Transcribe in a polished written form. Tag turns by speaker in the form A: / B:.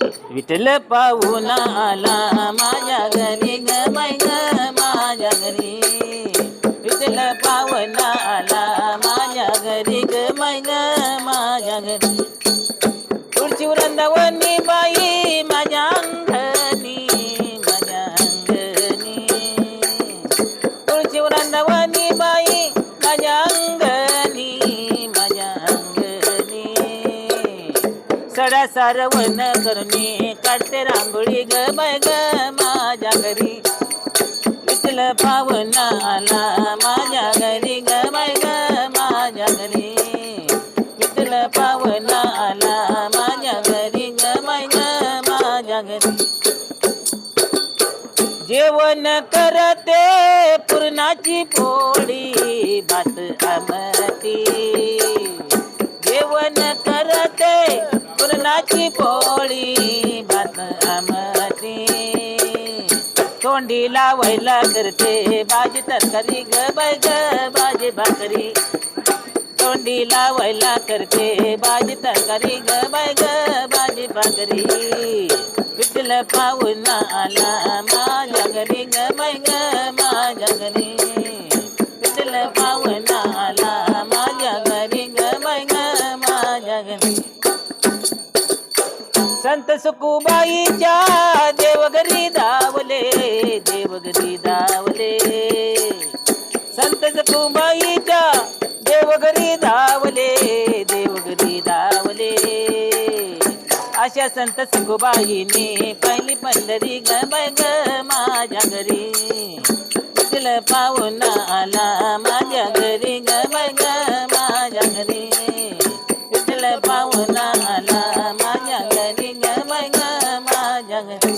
A: विठ्ठल पाहून आला माझ्या घरी ग बाई ग माझ्या घरी. विठ्ठल पाहून आला माझ्या घरी ग बाई ग माझ्या घरी. तुळशी वृंदावनी बाई माझ्या अंगणी माझ्या अंगणी. तुळशी वृंदावनी बाई माझ्या अंगणी माझ्या अंगणी. सडा सारवण करणे काढते रांगोळी ग बाय ग माझ्या घरी. विठ्ठल पावन आला माझ्या घरी ग बाय ग माझ्या घरी. विठ्ठल पावन आला माझ्या घरी ग बाय ग माझ्या घरी. जेवण करते पुरणाची पोळी भात आमटी. जेवण करते पुरणाची पोळी भात आमटी. तोंडी लावायला करते भाजी तरकारी ग बाय ग भाजी भाकरी. तोंडी लावायला करते भाजी तरकारी ग बाय ग भाजी भाकरी. विठ्ठल पाहून आला माझ्या घरी ग बाय ग माझ्या घरी. विठ्ठल पाहून आला माझ्या घरी ग बाय ग माझ्या घरी. संत सुखूबाईच्या देवघरी धावले देवघरी धावले. संत सुखूबाईच्या देवघरी धावले देवघरी धावले. अशा संत सुखूबाईने पहिली पंढरी ग बाय ग माझ्या घरी. विठ्ठल पाहून आला माझ्या घरी ग बाय ग माझ्या घरी. विठ्ठल पाहून आला माझ्या घरी ग बाय ग माझ्या घरी.